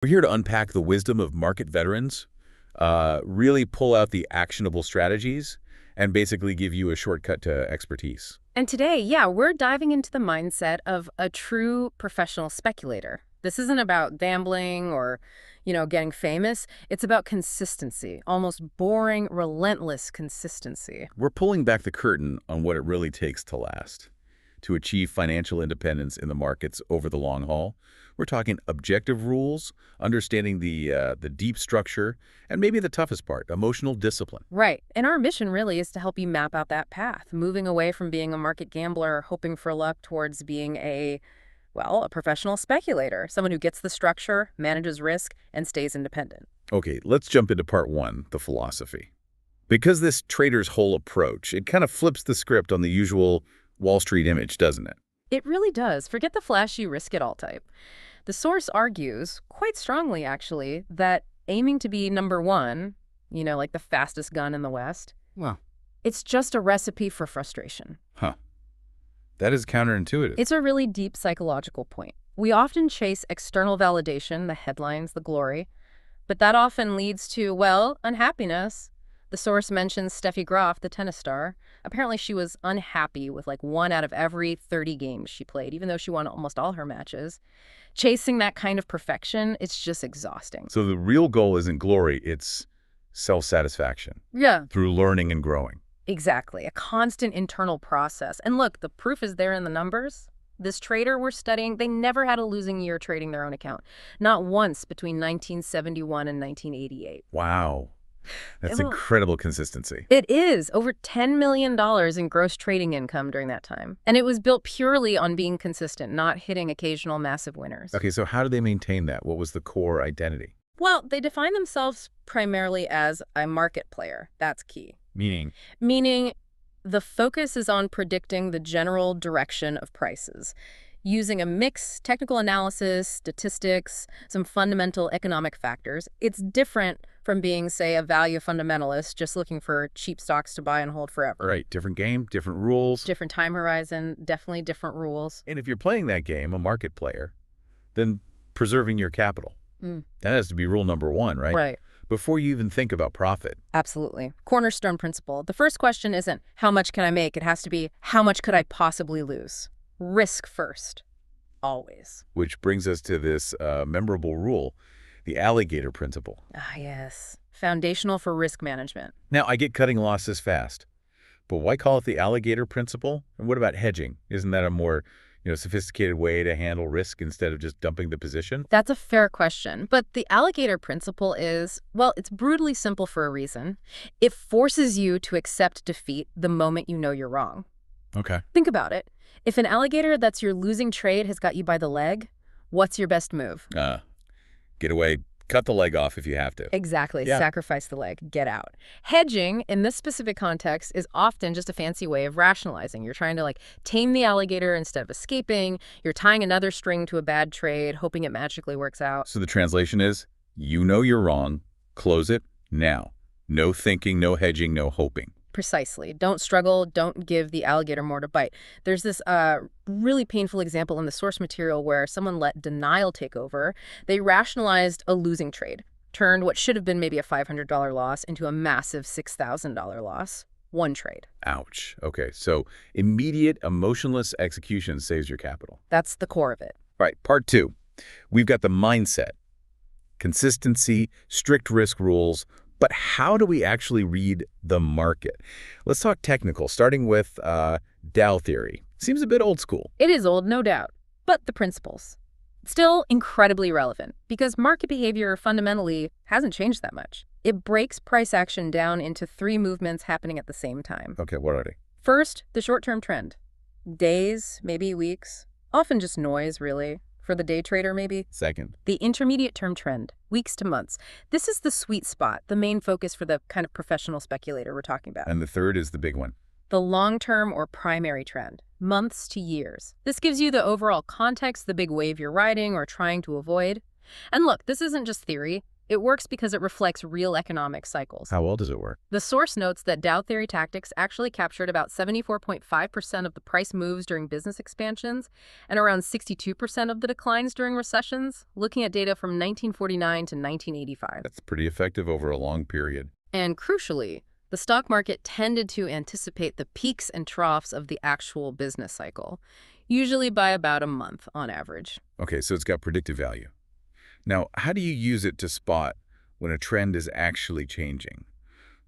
We're here to unpack the wisdom of market veterans, really pull out the actionable strategies, and basically give you a shortcut to expertise. And today, yeah, we're diving into the mindset of a true professional speculator. This isn't about gambling or, getting famous. It's about consistency, almost boring, relentless consistency. We're pulling back the curtain on what it really takes to last, to achieve financial independence in the markets over the long haul. We're talking objective rules, understanding the deep structure, and maybe the toughest part, emotional discipline. Right. And our mission really is to help you map out that path, moving away from being a market gambler, hoping for luck, towards being a professional speculator, someone who gets the structure, manages risk, and stays independent. Okay, let's jump into part one, the philosophy. Because this trader's whole approach, it kind of flips the script on the usual Wall Street image, doesn't it? It really does. Forget the flashy risk-it-all type. The source argues, quite strongly actually, that aiming to be number one, like the fastest gun in the West, Well, it's just a recipe for frustration. huh. That is counterintuitive. It's a really deep psychological point. We often chase external validation, the headlines, the glory, but that often leads to, unhappiness. The source mentions Steffi Graf, the tennis star. Apparently she was unhappy with like 1 out of every 30 games she played, even though she won almost all her matches. Chasing that kind of perfection, it's just exhausting. So the real goal isn't glory, it's self-satisfaction. Yeah. Through learning and growing. Exactly. A constant internal process. And look, the proof is there in the numbers. This trader we're studying, they never had a losing year trading their own account. Not once between 1971 and 1988. Wow. That's Well, incredible consistency. It is over $10 million in gross trading income during that time. And it was built purely on being consistent, not hitting occasional massive winners. Okay, so how do they maintain that? What was the core identity? Well, they define themselves primarily as a market player. That's key. Meaning the focus is on predicting the general direction of prices, using a mix, technical analysis, statistics, some fundamental economic factors. It's different from being, say, a value fundamentalist, just looking for cheap stocks to buy and hold forever. Right, different game, different rules. Different time horizon, definitely different rules. And if you're playing that game, a market player, then preserving your capital. Mm. That has to be rule number one, right? Right. Before you even think about profit. Absolutely. Cornerstone principle. The first question isn't, how much can I make? It has to be, how much could I possibly lose? Risk first. Always. Which brings us to this memorable rule, the Alligator Principle. Ah, yes. Foundational for risk management. Now, I get cutting losses fast, but why call it the Alligator Principle? And what about hedging? Isn't that a more sophisticated way to handle risk instead of just dumping the position? That's a fair question. But the alligator principle is, it's brutally simple for a reason. It forces you to accept defeat the moment you know you're wrong. Okay. Think about it. If an alligator that's your losing trade has got you by the leg, what's your best move? Get away. Cut the leg off if you have to. Exactly. Yeah. Sacrifice the leg. Get out. Hedging, in this specific context, is often just a fancy way of rationalizing. You're trying to, tame the alligator instead of escaping. You're tying another string to a bad trade, hoping it magically works out. So the translation is, you know you're wrong, close it now. No thinking, no hedging, no hoping. Precisely. Don't struggle. Don't give the alligator more to bite. There's this really painful example in the source material where someone let denial take over. They rationalized a losing trade, turned what should have been maybe a $500 loss into a massive $6,000 loss. One trade. Ouch. Okay, so immediate, emotionless execution saves your capital. That's the core of it. Right, part two. We've got the mindset, consistency, strict risk rules. But how do we actually read the market? Let's talk technical, starting with Dow Theory. Seems a bit old school. It is old, no doubt. But the principles, still incredibly relevant because market behavior fundamentally hasn't changed that much. It breaks price action down into 3 movements happening at the same time. Okay, what are they? First, the short-term trend. Days, maybe weeks. Often just noise, really. For the day trader, maybe. Second. The intermediate-term trend, weeks to months. This is the sweet spot, the main focus for the kind of professional speculator we're talking about. And the third is the big one. The long-term or primary trend, months to years. This gives you the overall context, the big wave you're riding or trying to avoid. And look, this isn't just theory. It works because it reflects real economic cycles. How well does it work? The source notes that Dow Theory tactics actually captured about 74.5% of the price moves during business expansions and around 62% of the declines during recessions, looking at data from 1949 to 1985. That's pretty effective over a long period. And crucially, the stock market tended to anticipate the peaks and troughs of the actual business cycle, usually by about a month on average. Okay, so it's got predictive value. Now, how do you use it to spot when a trend is actually changing?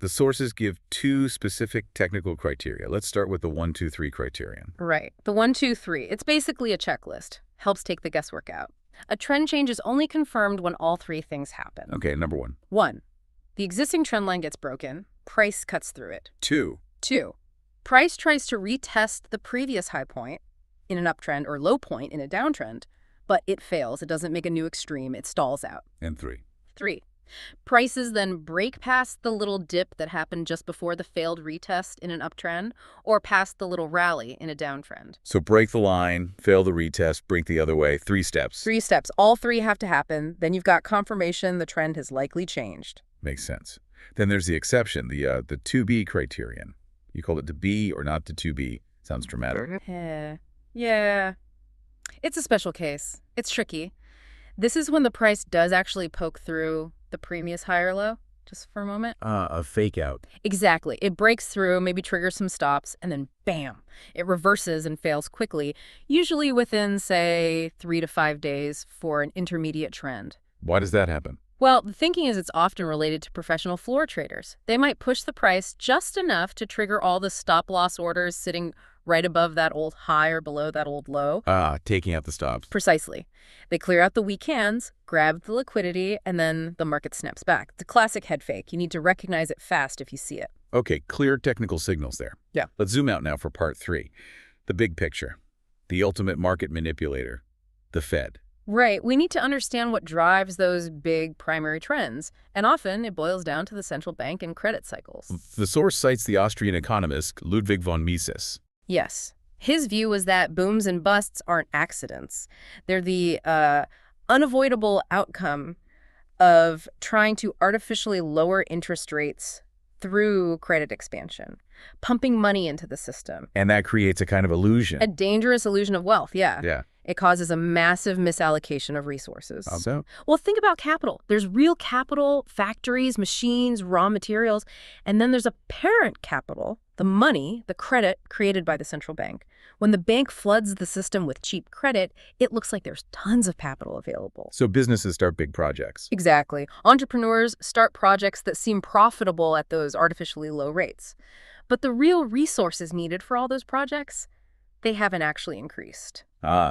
The sources give two specific technical criteria. Let's start with the 1, 2, 3 criterion. Right. The 1, 2, 3. It's basically a checklist. Helps take the guesswork out. A trend change is only confirmed when all three things happen. Okay, number 1. 1. The existing trend line gets broken. Price cuts through it. 2. 2. Price tries to retest the previous high point in an uptrend or low point in a downtrend, but it fails. It doesn't make a new extreme. It stalls out. And 3. 3. Prices then break past the little dip that happened just before the failed retest in an uptrend or past the little rally in a downtrend. So break the line, fail the retest, break the other way, 3 steps. 3 steps. All 3 have to happen. Then you've got confirmation the trend has likely changed. Makes sense. Then there's the exception, the 2B criterion. You call it the B or not the 2B. Sounds dramatic. Yeah. It's a special case. It's tricky. This is when the price does actually poke through the previous high or low, just for a moment. A fake out. Exactly. It breaks through, maybe triggers some stops, and then bam, it reverses and fails quickly, usually within, say, 3 to 5 days for an intermediate trend. Why does that happen? Well, the thinking is it's often related to professional floor traders. They might push the price just enough to trigger all the stop-loss orders sitting right above that old high or below that old low. Taking out the stops. Precisely. They clear out the weak hands, grab the liquidity, and then the market snaps back. It's a classic head fake. You need to recognize it fast if you see it. Okay, clear technical signals there. Yeah. Let's zoom out now for part 3. The big picture. The ultimate market manipulator. The Fed. Right. We need to understand what drives those big primary trends. And often it boils down to the central bank and credit cycles. The source cites the Austrian economist Ludwig von Mises. Yes. His view was that booms and busts aren't accidents. They're the unavoidable outcome of trying to artificially lower interest rates through credit expansion, pumping money into the system. And that creates a kind of illusion. A dangerous illusion of wealth, yeah. Yeah. It causes a massive misallocation of resources. How so? Well, think about capital. There's real capital, factories, machines, raw materials, and then there's a parent capital, the money, the credit created by the central bank. When the bank floods the system with cheap credit, it looks like there's tons of capital available. So businesses start big projects. Exactly. Entrepreneurs start projects that seem profitable at those artificially low rates. But the real resources needed for all those projects, they haven't actually increased.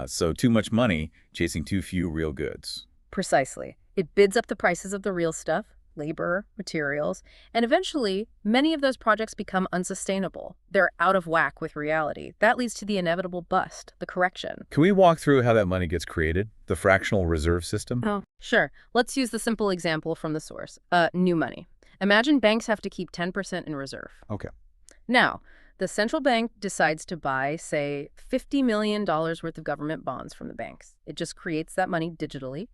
So too much money chasing too few real goods. Precisely. It bids up the prices of the real stuff, labor, materials, and eventually, many of those projects become unsustainable. They're out of whack with reality. That leads to the inevitable bust, the correction. Can we walk through how that money gets created? The fractional reserve system? Oh, sure. Let's use the simple example from the source. New money. Imagine banks have to keep 10% in reserve. Okay. Now, the central bank decides to buy, say, $50 million worth of government bonds from the banks. It just creates that money digitally.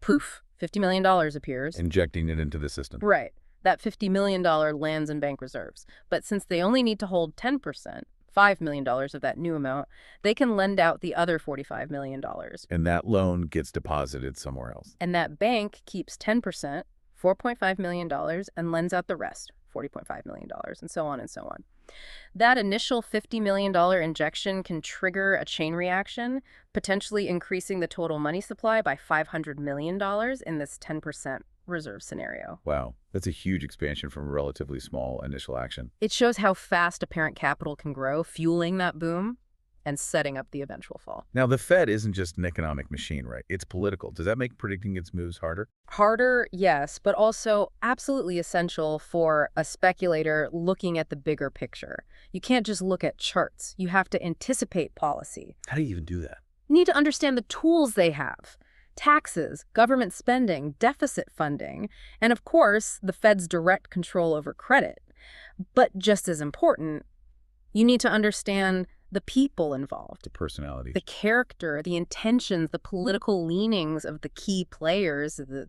Poof, $50 million appears. Injecting it into the system. Right. That $50 million lands in bank reserves. But since they only need to hold 10%, $5 million of that new amount, they can lend out the other $45 million. And that loan gets deposited somewhere else. And that bank keeps 10%, $4.5 million, and lends out the rest, $40.5 million, and so on and so on. That initial $50 million injection can trigger a chain reaction, potentially increasing the total money supply by $500 million in this 10% reserve scenario. Wow, that's a huge expansion from a relatively small initial action. It shows how fast apparent capital can grow, fueling that boom and setting up the eventual fall. Now, the Fed isn't just an economic machine, right? It's political. Does that make predicting its moves harder? Harder, yes, but also absolutely essential for a speculator looking at the bigger picture. You can't just look at charts. You have to anticipate policy. How do you even do that? You need to understand the tools they have. Taxes, government spending, deficit funding, and of course, the Fed's direct control over credit. But just as important, you need to understand the people involved. The personalities. The character, the intentions, the political leanings of the key players, the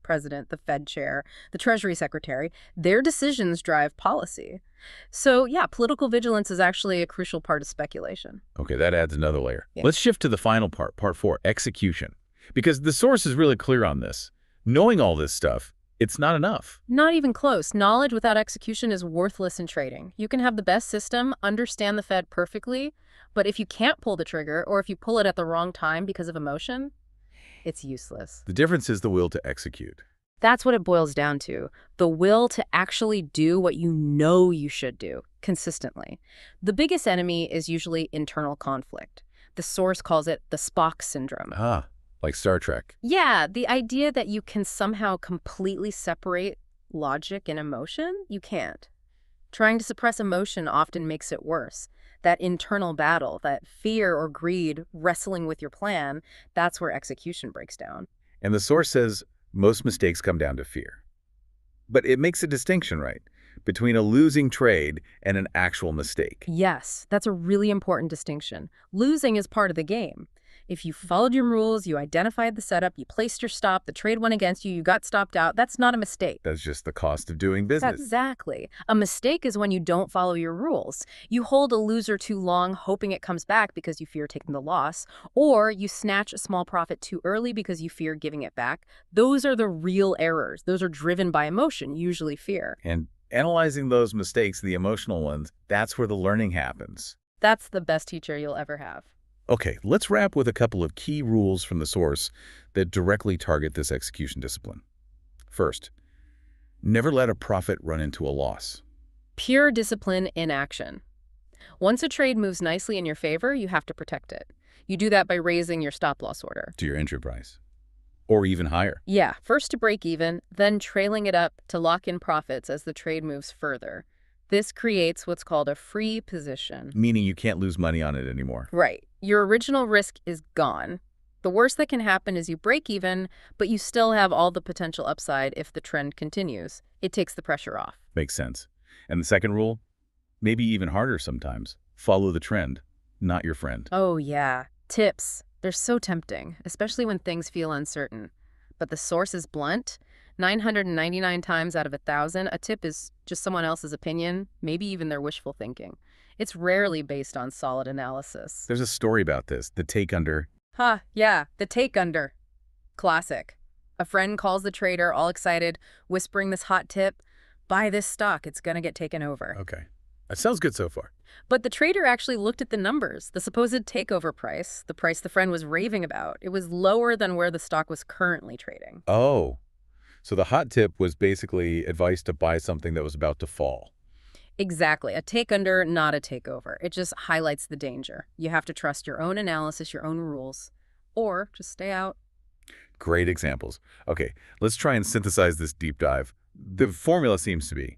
president, the Fed chair, the Treasury secretary. Their decisions drive policy. So, yeah, political vigilance is actually a crucial part of speculation. Okay, that adds another layer. Yeah. Let's shift to the final part 4, execution. Because the source is really clear on this. Knowing all this stuff, it's not enough. Not even close. Knowledge without execution is worthless in trading. You can have the best system, understand the Fed perfectly, but if you can't pull the trigger or if you pull it at the wrong time because of emotion, it's useless. The difference is the will to execute. That's what it boils down to. The will to actually do what you know you should do consistently. The biggest enemy is usually internal conflict. The source calls it the Spock syndrome. Ah, like Star Trek. Yeah, the idea that you can somehow completely separate logic and emotion, you can't. Trying to suppress emotion often makes it worse. That internal battle, that fear or greed wrestling with your plan, that's where execution breaks down. And the source says most mistakes come down to fear. But it makes a distinction, right, between a losing trade and an actual mistake. Yes, that's a really important distinction. Losing is part of the game. If you followed your rules, you identified the setup, you placed your stop, the trade went against you, you got stopped out, that's not a mistake. That's just the cost of doing business. Exactly. A mistake is when you don't follow your rules. You hold a loser too long, hoping it comes back because you fear taking the loss, or you snatch a small profit too early because you fear giving it back. Those are the real errors. Those are driven by emotion, usually fear. And analyzing those mistakes, the emotional ones, that's where the learning happens. That's the best teacher you'll ever have. Okay, let's wrap with a couple of key rules from the source that directly target this execution discipline. First, never let a profit run into a loss. Pure discipline in action. Once a trade moves nicely in your favor, you have to protect it. You do that by raising your stop-loss order. To your entry price. Or even higher. Yeah, first to break even, then trailing it up to lock in profits as the trade moves further. This creates what's called a free position. Meaning you can't lose money on it anymore. Right. Your original risk is gone. The worst that can happen is you break even, but you still have all the potential upside if the trend continues. It takes the pressure off. Makes sense. And the second rule, maybe even harder sometimes, follow the trend, not your friend. Oh yeah. Tips. They're so tempting, especially when things feel uncertain. But the source is blunt. 999 times out of 1,000, a tip is just someone else's opinion, maybe even their wishful thinking. It's rarely based on solid analysis. There's a story about this, the take under. Yeah, the take under. Classic. A friend calls the trader all excited, whispering this hot tip, buy this stock, it's gonna get taken over. Okay. That sounds good so far. But the trader actually looked at the numbers, the supposed takeover price, the price the friend was raving about. It was lower than where the stock was currently trading. Oh. So the hot tip was basically advice to buy something that was about to fall. Exactly. A take under, not a takeover. It just highlights the danger. You have to trust your own analysis, your own rules, or just stay out. Great examples. Okay, let's try and synthesize this deep dive. The formula seems to be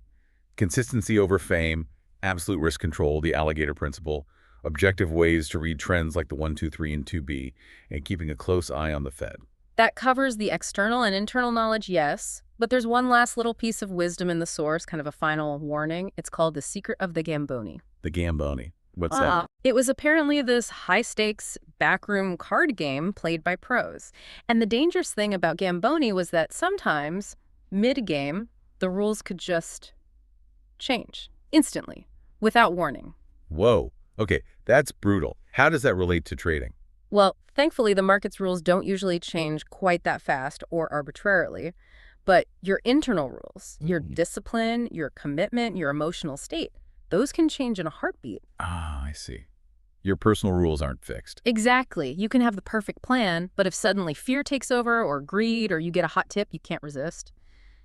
consistency over fame, absolute risk control, the Alligator Principle, objective ways to read trends like the 1, 2, 3, and 2B, and keeping a close eye on the Fed. That covers the external and internal knowledge, yes, but there's one last little piece of wisdom in the source, kind of a final warning. It's called the secret of the Gamboni. The Gamboni. What's that? It was apparently this high-stakes backroom card game played by pros. And the dangerous thing about Gamboni was that sometimes, mid-game, the rules could just change instantly, without warning. Whoa. Okay, that's brutal. How does that relate to trading? Well, thankfully, the market's rules don't usually change quite that fast or arbitrarily, but your internal rules, your discipline, your commitment, your emotional state, those can change in a heartbeat. Ah, I see. Your personal rules aren't fixed. Exactly. You can have the perfect plan, but if suddenly fear takes over or greed or you get a hot tip you can't resist,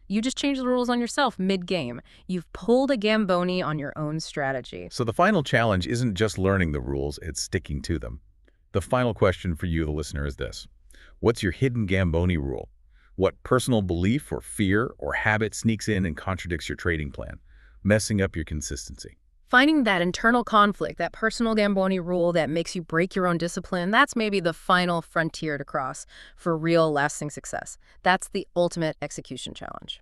you just change the rules on yourself mid-game. You've pulled a Gamboni on your own strategy. So the final challenge isn't just learning the rules, it's sticking to them. The final question for you, the listener, is this. What's your hidden Gamboni rule? What personal belief or fear or habit sneaks in and contradicts your trading plan, messing up your consistency? Finding that internal conflict, that personal Gamboni rule that makes you break your own discipline, that's maybe the final frontier to cross for real lasting success. That's the ultimate execution challenge.